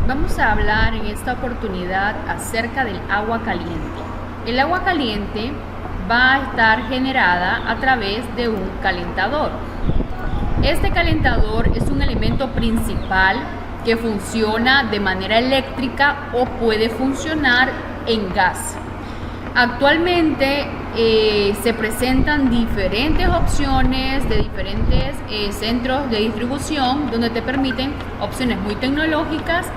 Vamos a hablar en esta oportunidad acerca del agua caliente. El agua caliente va a estar generada a través de un calentador. Este calentador es un elemento principal que funciona de manera eléctrica o puede funcionar en gas. Actualmente se presentan diferentes opciones de diferentes centros de distribución donde te permiten opciones muy tecnológicas,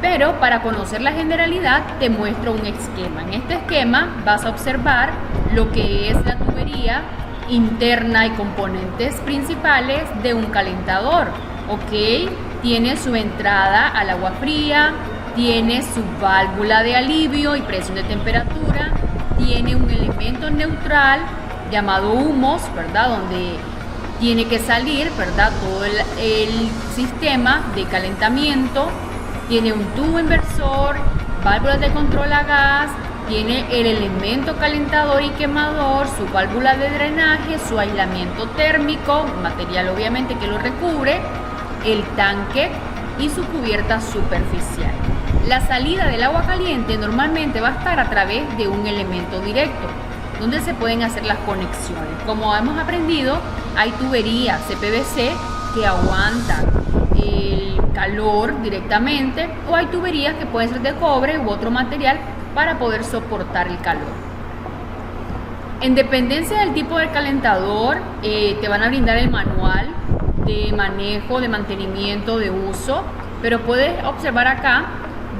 pero para conocer la generalidad te muestro un esquema. En este esquema vas a observar lo que es la tubería interna y componentes principales de un calentador. Ok, tiene su entrada al agua fría, tiene su válvula de alivio y presión de temperatura, tiene un elemento neutral llamado humos, ¿verdad? Donde tiene que salir, ¿verdad? Todo el sistema de calentamiento. Tiene un tubo inversor, válvulas de control a gas, tiene el elemento calentador y quemador, su válvula de drenaje, su aislamiento térmico, material obviamente que lo recubre, el tanque y su cubierta superficial. La salida del agua caliente normalmente va a estar a través de un elemento directo, donde se pueden hacer las conexiones. Como hemos aprendido, hay tuberías CPVC que aguantan el calor directamente, o hay tuberías que pueden ser de cobre u otro material para poder soportar el calor. En dependencia del tipo de calentador, te van a brindar el manual de manejo, de mantenimiento, de uso, pero puedes observar acá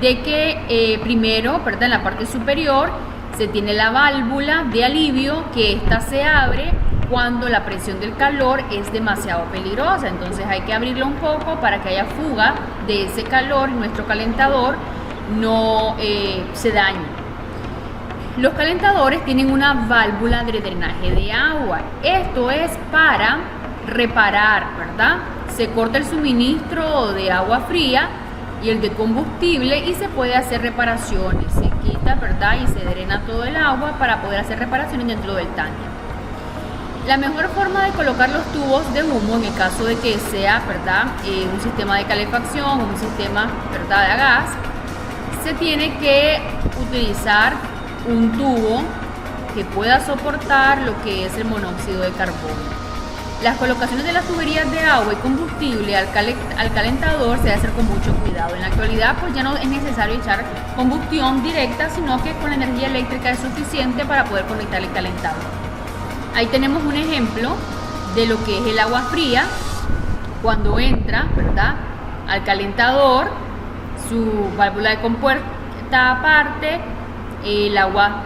de que primero, ¿verdad? En la parte superior se tiene la válvula de alivio, que esta se abre cuando la presión del calor es demasiado peligrosa. Entonces hay que abrirlo un poco para que haya fuga de ese calor y nuestro calentador no se dañe. Los calentadores tienen una válvula de drenaje de agua. Esto es para reparar, ¿verdad? Se corta el suministro de agua fría y el de combustible y se puede hacer reparaciones. Se quita, ¿verdad? Y se drena todo el agua para poder hacer reparaciones dentro del tanque. La mejor forma de colocar los tubos de humo, en el caso de que sea, ¿verdad? Un sistema de calefacción, un sistema, ¿verdad? de gas, se tiene que utilizar un tubo que pueda soportar lo que es el monóxido de carbono. Las colocaciones de las tuberías de agua y combustible al calentador se debe hacer con mucho cuidado. En la actualidad pues ya no es necesario echar combustión directa, sino que con la energía eléctrica es suficiente para poder conectar el calentador. Ahí tenemos un ejemplo de lo que es el agua fría. Cuando entra, ¿verdad? al calentador, su válvula de compuerta aparte, el agua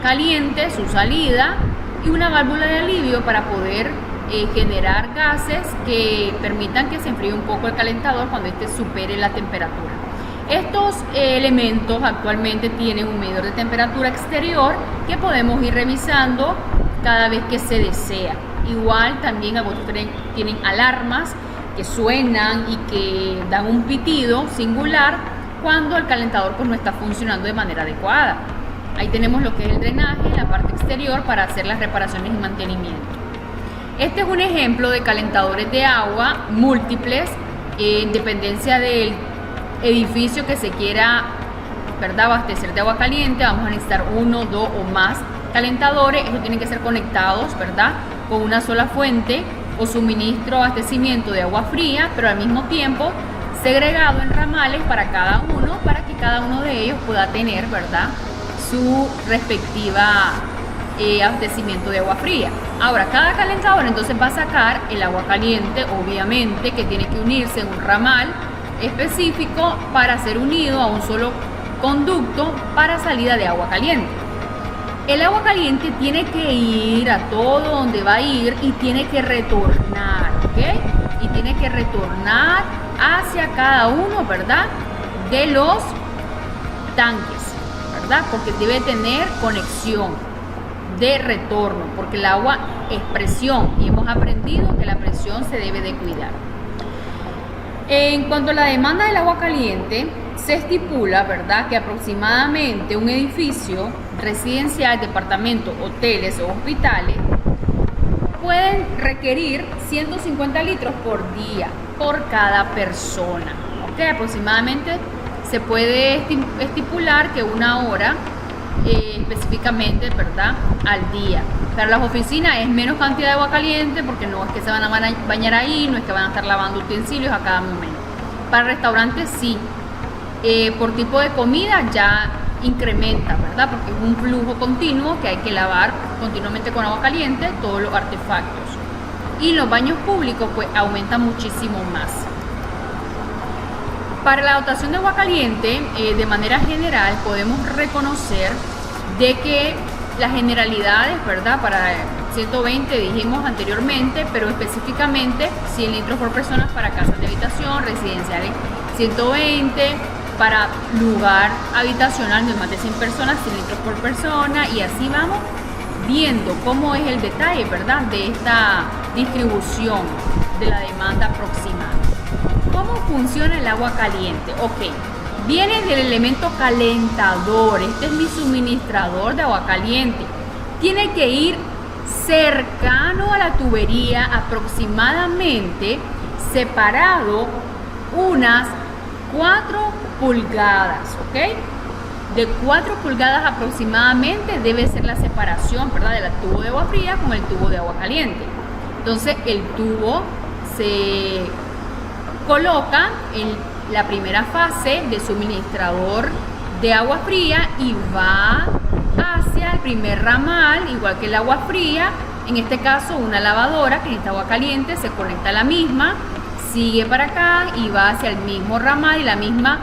caliente, su salida y una válvula de alivio para poder generar gases que permitan que se enfríe un poco el calentador cuando éste supere la temperatura. Estos elementos actualmente tienen un medidor de temperatura exterior que podemos ir revisando cada vez que se desea. Igual también algunos tienen alarmas que suenan y que dan un pitido singular cuando el calentador pues no está funcionando de manera adecuada. Ahí tenemos lo que es el drenaje, la parte exterior para hacer las reparaciones y mantenimiento. Este es un ejemplo de calentadores de agua múltiples en dependencia del edificio que se quiera, ¿verdad? abastecer de agua caliente. Vamos a necesitar 1, 2 o más calentadores. Estos tienen que ser conectados, ¿verdad? con una sola fuente o suministro o abastecimiento de agua fría, pero al mismo tiempo segregado en ramales para cada uno, para que cada uno de ellos pueda tener, ¿verdad? su respectiva abastecimiento de agua fría. Ahora, cada calentador entonces va a sacar el agua caliente, obviamente, que tiene que unirse en un ramal específico para ser unido a un solo conducto para salida de agua caliente. El agua caliente tiene que ir a todo donde va a ir y tiene que retornar, ¿ok? Y tiene que retornar hacia cada uno, ¿verdad? de los tanques, ¿verdad? Porque debe tener conexión de retorno, porque el agua es presión y hemos aprendido que la presión se debe de cuidar. En cuanto a la demanda del agua caliente, se estipula, ¿verdad?, que aproximadamente un edificio residencial, departamento, hoteles o hospitales pueden requerir 150 litros por día por cada persona. ¿Ok? Aproximadamente se puede estipular que 1 hora específicamente, ¿verdad?, al día. Para las oficinas es menos cantidad de agua caliente porque no es que se van a bañar ahí, no es que van a estar lavando utensilios a cada momento. Para restaurantes sí, por tipo de comida ya incrementa, ¿verdad?, porque es un flujo continuo que hay que lavar continuamente con agua caliente todos los artefactos. Y los baños públicos pues aumenta muchísimo más. Para la dotación de agua caliente, de manera general podemos reconocer de que las generalidades, ¿verdad?, para 120 dijimos anteriormente, pero específicamente 100 litros por persona para casas de habitación, residenciales 120, para lugar habitacional de más de 100 personas 100 litros por persona, y así vamos viendo cómo es el detalle, ¿verdad?, de esta distribución de la demanda aproximada. ¿Cómo funciona el agua caliente? Ok, viene del elemento calentador. Este es mi suministrador de agua caliente. Tiene que ir cercano a la tubería, aproximadamente separado unas 4 pulgadas, ¿ok? De 4 pulgadas aproximadamente debe ser la separación, ¿verdad?, del tubo de agua fría con el tubo de agua caliente. Entonces el tubo se coloca en la primera fase de suministrador de agua fría y va hacia el primer ramal, igual que el agua fría. En este caso una lavadora que necesita agua caliente se conecta a la misma, sigue para acá y va hacia el mismo ramal y la misma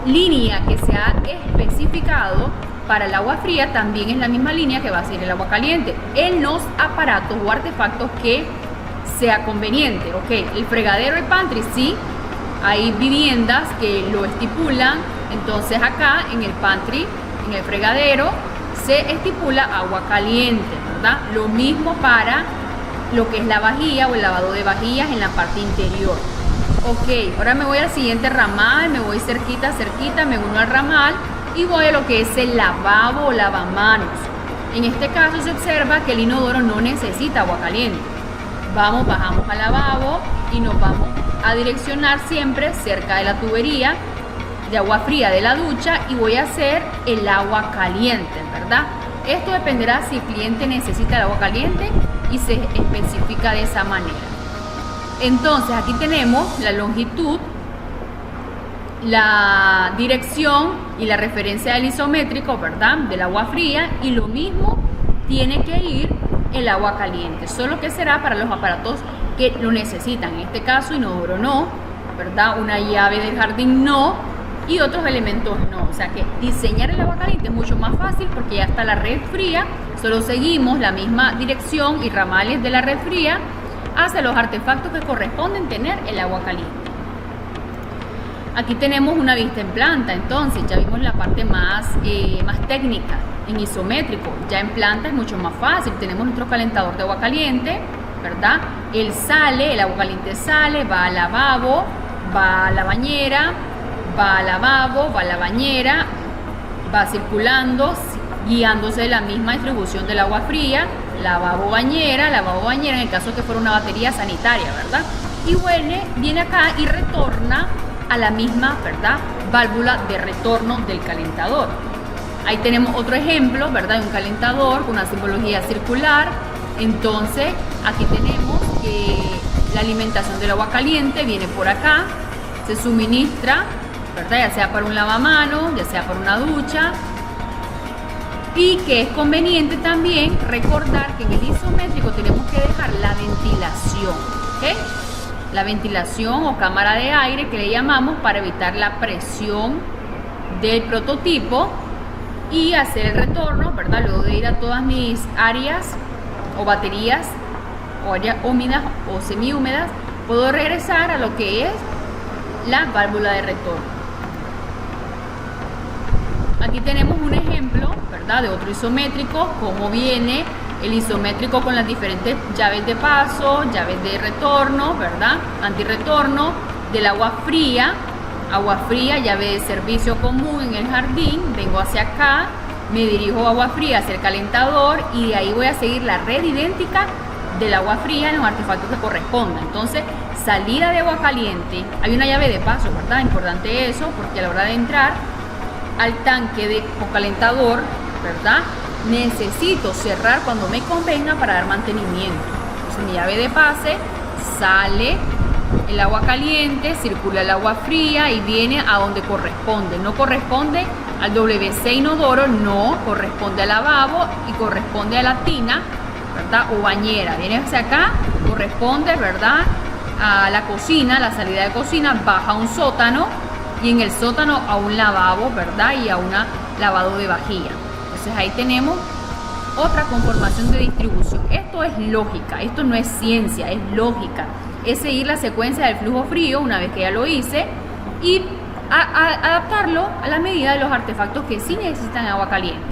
línea que se ha especificado para el agua fría también es la misma línea que va a ser el agua caliente en los aparatos o artefactos que sea conveniente. Ok, el fregadero, el pantry, sí, hay viviendas que lo estipulan. Entonces acá en el pantry, en el fregadero, se estipula agua caliente, ¿verdad? Lo mismo para lo que es la vajilla o el lavado de vajillas en la parte interior. Ok, ahora me voy al siguiente ramal, me voy cerquita, me uno al ramal y voy a lo que es el lavabo o lavamanos. En este caso se observa que el inodoro no necesita agua caliente. Bajamos al lavabo y nos vamos a direccionar siempre cerca de la tubería de agua fría de la ducha y voy a hacer el agua caliente, ¿verdad? Esto dependerá si el cliente necesita el agua caliente y se especifica de esa manera. Entonces aquí tenemos la longitud, la dirección y la referencia del isométrico, ¿verdad?, del agua fría, y lo mismo tiene que ir el agua caliente, solo que será para los aparatos que lo necesitan. En este caso inodoro no, ¿verdad?, una llave del jardín no, y otros elementos no. O sea que diseñar el agua caliente es mucho más fácil porque ya está la red fría, solo seguimos la misma dirección y ramales de la red fría hacia los artefactos que corresponden tener el agua caliente. Aquí tenemos una vista en planta, entonces ya vimos la parte más técnica. En isométrico, ya en planta es mucho más fácil. Tenemos nuestro calentador de agua caliente, ¿verdad? Él sale, el agua caliente sale, va al lavabo, va a la bañera, va al lavabo, va a la bañera, va circulando, guiándose de la misma distribución del agua fría, lavabo, bañera, en el caso que fuera una batería sanitaria, ¿verdad? Y viene acá y retorna a la misma, ¿verdad?, válvula de retorno del calentador. Ahí tenemos otro ejemplo, ¿verdad?, de un calentador con una simbología circular. Entonces aquí tenemos que la alimentación del agua caliente viene por acá, se suministra, ¿verdad?, ya sea para un lavamanos, ya sea para una ducha, y que es conveniente también recordar que en el isométrico tenemos que dejar la ventilación, ¿ok? La ventilación o cámara de aire que le llamamos, para evitar la presión del prototipo y hacer el retorno, ¿verdad? Luego de ir a todas mis áreas o baterías o áreas húmedas o semihúmedas, puedo regresar a lo que es la válvula de retorno. Aquí tenemos un ejemplo, ¿verdad?, de otro isométrico, cómo viene el isométrico con las diferentes llaves de paso, llaves de retorno, ¿verdad?, antirretorno, del agua fría, llave de servicio común en el jardín. Vengo hacia acá, me dirijo a agua fría hacia el calentador y de ahí voy a seguir la red idéntica del agua fría en los artefactos que correspondan. Entonces, salida de agua caliente, hay una llave de paso, ¿verdad? Importante eso, porque a la hora de entrar al tanque o calentador, ¿verdad? Necesito cerrar cuando me convenga para dar mantenimiento. Entonces, mi llave de pase, sale el agua caliente, circula el agua fría y viene a donde corresponde. No corresponde al WC inodoro, no, corresponde al lavabo y corresponde a la tina, ¿verdad? O bañera. Viene hacia acá, corresponde, ¿verdad? A la cocina, la salida de cocina, baja a un sótano y en el sótano a un lavabo, ¿verdad? Y a un lavado de vajilla. Entonces ahí tenemos otra conformación de distribución. Esto es lógica, esto no es ciencia, es lógica. Es seguir la secuencia del flujo frío una vez que ya lo hice y adaptarlo a la medida de los artefactos que sí necesitan agua caliente.